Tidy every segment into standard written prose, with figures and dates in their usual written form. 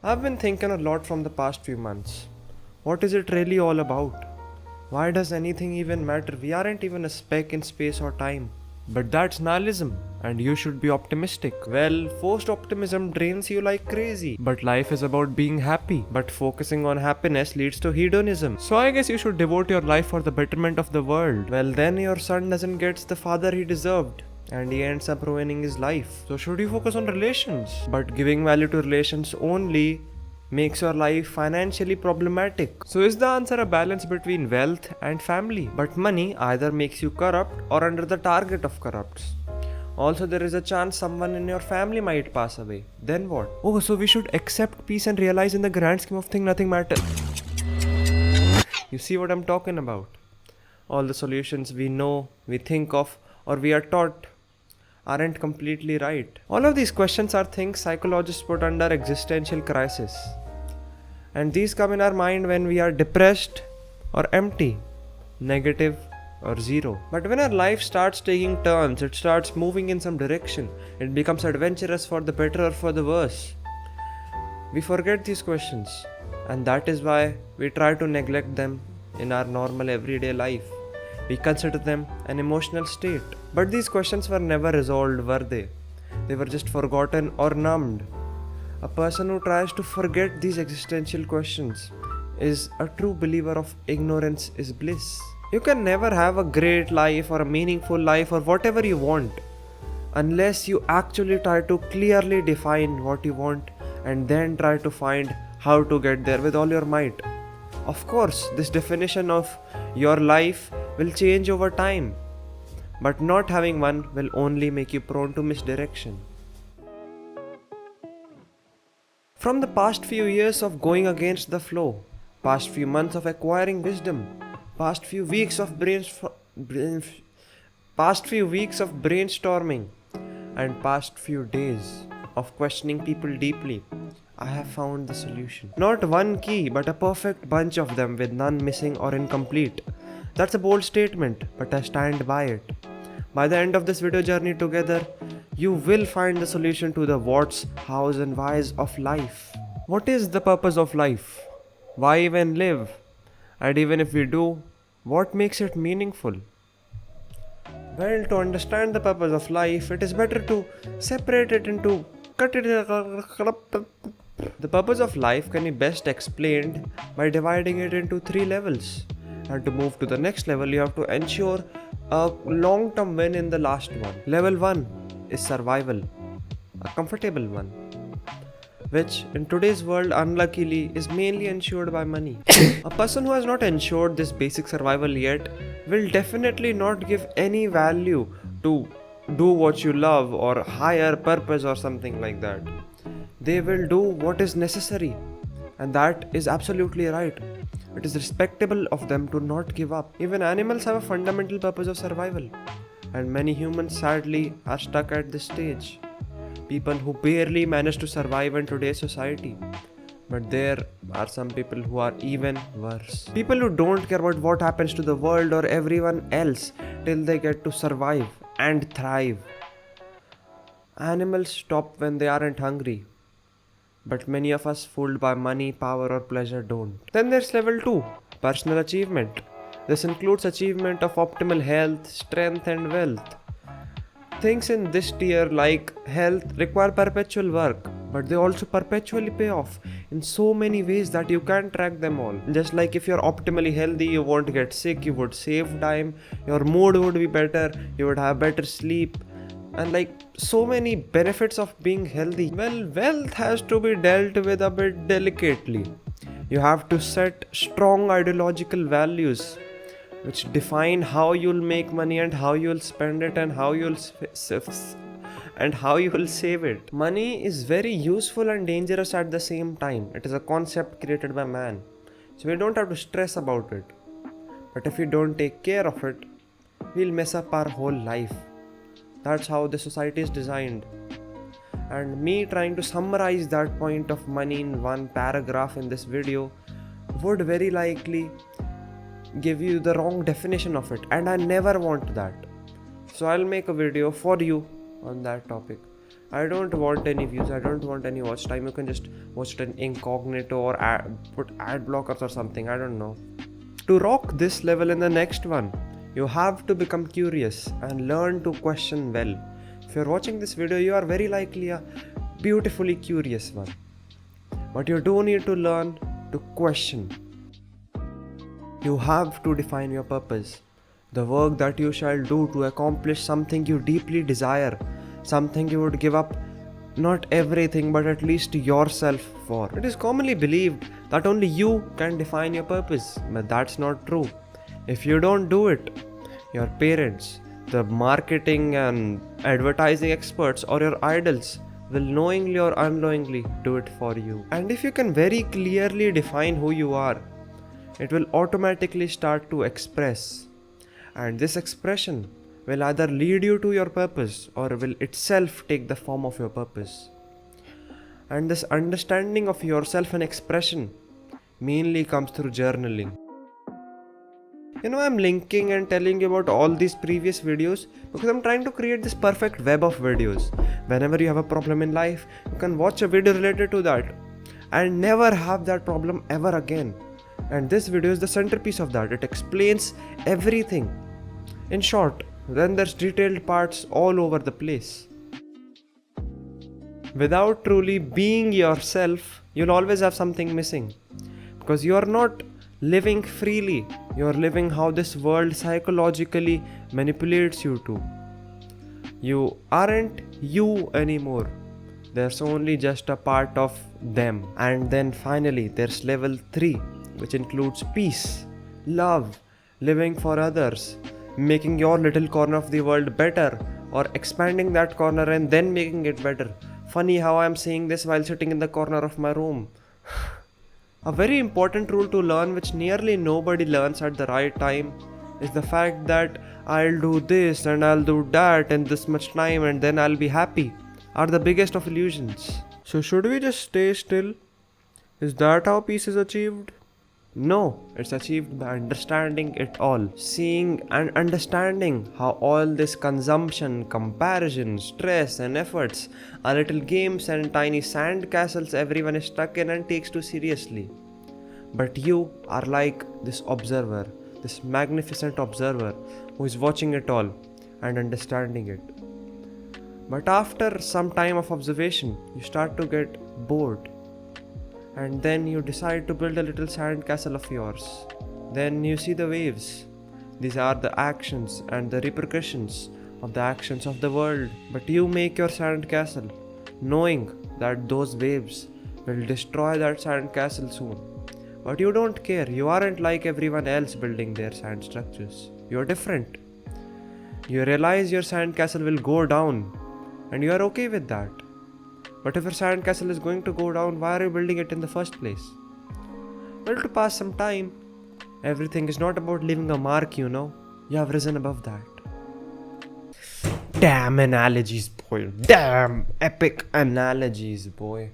I've been thinking a lot from the past few months. What is it really all about? Why does anything even matter? We aren't even a speck in space or time. But that's nihilism, and you should be optimistic. Well, forced optimism drains you like crazy. But life is about being happy. But focusing on happiness leads to hedonism. So I guess you should devote your life for the betterment of the world. Well, then your son doesn't get the father he deserved. And he ends up ruining his life. So should you focus on relations? But giving value to relations only makes your life financially problematic. So is the answer a balance between wealth and family? But money either makes you corrupt or under the target of corrupts. Also, there is a chance someone in your family might pass away. Then what? Oh, so we should accept peace and realize in the grand scheme of things nothing matters. You see what I'm talking about? All the solutions we know, we think of, or we are taught aren't completely right. All of these questions are things psychologists put under existential crisis. And these come in our mind when we are depressed or empty, negative or zero. But when our life starts taking turns, it starts moving in some direction, it becomes adventurous for the better or for the worse. We forget these questions, and that is why we try to neglect them in our normal everyday life. We consider them an emotional state. But these questions were never resolved, were they? They were just forgotten or numbed. A person who tries to forget these existential questions is a true believer of ignorance is bliss. You can never have a great life or a meaningful life or whatever you want unless you actually try to clearly define what you want and then try to find how to get there with all your might. Of course, this definition of your life will change over time, but not having one will only make you prone to misdirection. From the past few years of going against the flow, past few months of acquiring wisdom, past few weeks of brainstorming, and past few days of questioning people deeply, I have found the solution. Not one key, but a perfect bunch of them with none missing or incomplete. That's a bold statement, but I stand by it. By the end of this video journey together, you will find the solution to the what's, how's, and why's of life. What is the purpose of life? Why even live? And even if we do, what makes it meaningful? Well, to understand the purpose of life, it is better to separate it into the purpose of life can be best explained by dividing it into three levels. And to move to the next level, you have to ensure a long term win in the last one. Level 1 is survival, a comfortable one, which in today's world, unluckily, is mainly ensured by money. A person who has not ensured this basic survival yet will definitely not give any value to do what you love or higher purpose or something like that. They will do what is necessary, and that is absolutely right. It is respectable of them to not give up. Even animals have a fundamental purpose of survival, and many humans sadly are stuck at this stage. People who barely manage to survive in today's society. But there are some people who are even worse. People who don't care about what happens to the world or everyone else till they get to survive and thrive. Animals stop when they aren't hungry. But many of us, fooled by money, power, or pleasure, don't. Then there's level 2, personal achievement. This includes achievement of optimal health, strength, and wealth. Things in this tier, like health, require perpetual work, but they also perpetually pay off in so many ways that you can't track them all. Just like if you're optimally healthy, you won't get sick, you would save time, your mood would be better, you would have better sleep, and like so many benefits of being healthy. Well, wealth has to be dealt with a bit delicately. You have to set strong ideological values which define how you'll make money and how you'll spend it and how you'll save it. Money is very useful and dangerous at the same time. It is a concept created by man, so we don't have to stress about it. But if we don't take care of it, we'll mess up our whole life. That's how the society is designed. And me trying to summarize that point of money in one paragraph in this video would very likely give you the wrong definition of it, and I never want that. So I'll make a video for you on that topic. I don't want any views, I don't want any watch time. You can just watch it in incognito or put ad blockers or something, I don't know. To rock this level in the next one, you have to become curious and learn to question well. If you're watching this video, you are very likely a beautifully curious one. But you do need to learn to question. You have to define your purpose. The work that you shall do to accomplish something you deeply desire, something you would give up not everything but at least yourself for. It is commonly believed that only you can define your purpose, but that's not true. If you don't do it, your parents, the marketing and advertising experts, or your idols will knowingly or unknowingly do it for you. And if you can very clearly define who you are, it will automatically start to express. And this expression will either lead you to your purpose or will itself take the form of your purpose. And this understanding of yourself and expression mainly comes through journaling. I'm linking and telling you about all these previous videos because I'm trying to create this perfect web of videos. Whenever you have a problem in life, you can watch a video related to that and never have that problem ever again. And this video is the centerpiece of that. It explains everything. In short, then there's detailed parts all over the place. Without truly being yourself, you'll always have something missing. Because you are not living freely. You are living how this world psychologically manipulates you to. You aren't you anymore. There's only just a part of them. And then finally, there's level 3, which includes peace, love, living for others, making your little corner of the world better, or expanding that corner and then making it better. Funny how I'm saying this while sitting in the corner of my room. A very important rule to learn, which nearly nobody learns at the right time, is the fact that I'll do this and I'll do that in this much time and then I'll be happy, are the biggest of illusions. So should we just stay still? Is that how peace is achieved? No, it's achieved by understanding it all. Seeing and understanding how all this consumption, comparison, stress and efforts are little games and tiny sand castles everyone is stuck in and takes too seriously. But you are like this observer, this magnificent observer who is watching it all and understanding it. But after some time of observation, you start to get bored. And then you decide to build a little sand castle of yours. Then you see the waves. These are the actions and the repercussions of the actions of the world. But you make your sand castle, knowing that those waves will destroy that sand castle soon. But you don't care. You aren't like everyone else building their sand structures. You're different. You realize your sand castle will go down, and you are okay with that. But if your sandcastle is going to go down, why are you building it in the first place? Well, to pass some time, everything is not about leaving a mark, You have risen above that. Damn analogies, boy. Damn epic analogies, boy.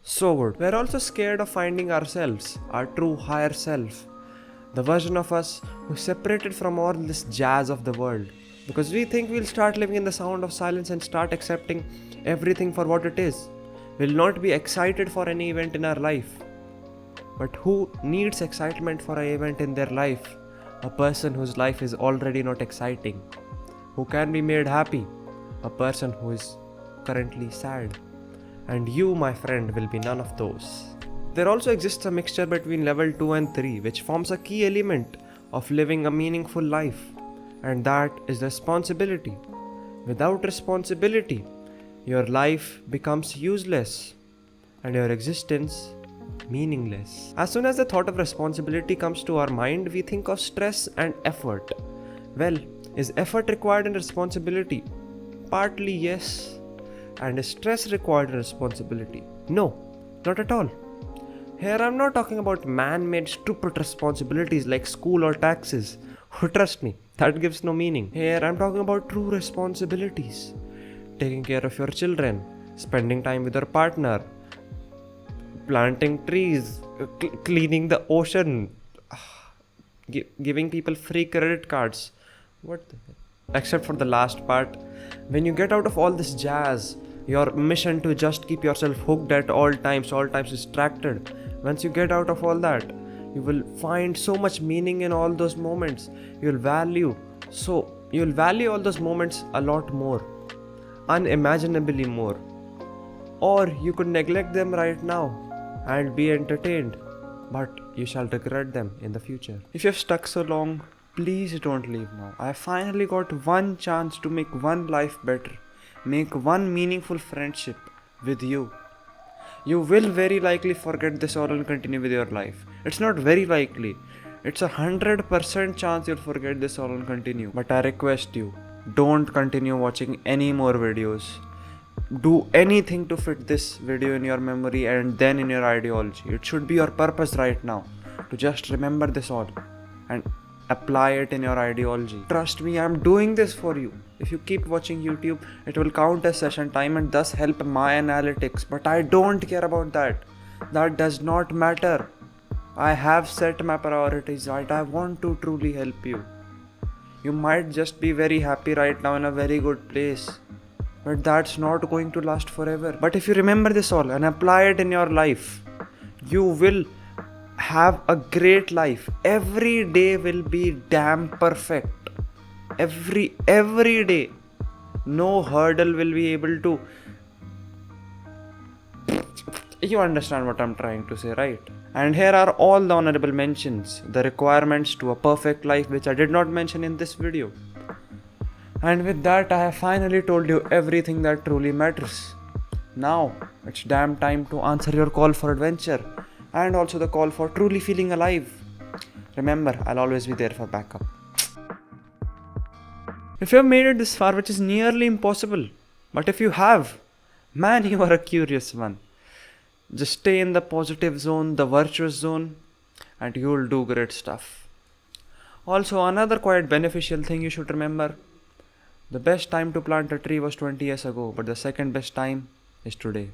So good. We're also scared of finding ourselves, our true higher self. The version of us who's separated from all this jazz of the world. Because we think we'll start living in the sound of silence and start accepting everything for what it is. We'll not be excited for any event in our life. But who needs excitement for an event in their life? A person whose life is already not exciting. Who can be made happy? A person who is currently sad. And you, my friend, will be none of those. There also exists a mixture between level 2 and 3, which forms a key element of living a meaningful life. And that is responsibility. Without responsibility, your life becomes useless and your existence meaningless. As soon as the thought of responsibility comes to our mind, we think of stress and effort. Well, is effort required in responsibility? Partly yes. And is stress required in responsibility? No, not at all. Here I'm not talking about man-made stupid responsibilities like school or taxes. Trust me, that gives no meaning. Here I'm talking about true responsibilities. Taking care of your children, spending time with your partner, planting trees, cleaning the ocean, giving people free credit cards. What the hell? Except for the last part. When you get out of all this jazz, your mission to just keep yourself hooked at all times distracted. Once you get out of all that, you will find so much meaning in all those moments. You'll value all those moments a lot more, unimaginably more. Or you could neglect them right now and be entertained, but you shall regret them in the future. If you've stuck so long, please don't leave now. I finally got one chance to make one life better, make one meaningful friendship with you. You will very likely forget this all and continue with your life. It's not very likely. It's 100% chance you'll forget this all and continue. But I request you, don't continue watching any more videos. Do anything to fit this video in your memory and then in your ideology. It should be your purpose right now to just remember this all and apply it in your ideology. Trust me, I'm doing this for you. If you keep watching YouTube, it will count as session time and thus help my analytics. But I don't care about that. That does not matter. I have set my priorities right. I want to truly help you. You might just be very happy right now in a very good place, but that's not going to last forever. But if you remember this all and apply it in your life, you will have a great life. Every day will be damn perfect. Every day. No hurdle will be able to. You understand what I'm trying to say, right? And here are all the honorable mentions, the requirements to a perfect life, which I did not mention in this video. And with that, I have finally told you everything that truly matters. Now, it's damn time to answer your call for adventure and also the call for truly feeling alive. Remember, I'll always be there for backup. If you have made it this far, which is nearly impossible, but if you have, man, you are a curious one. Just stay in the positive zone, the virtuous zone, and you'll do great stuff. Also, another quite beneficial thing you should remember: the best time to plant a tree was 20 years ago, but the second best time is today.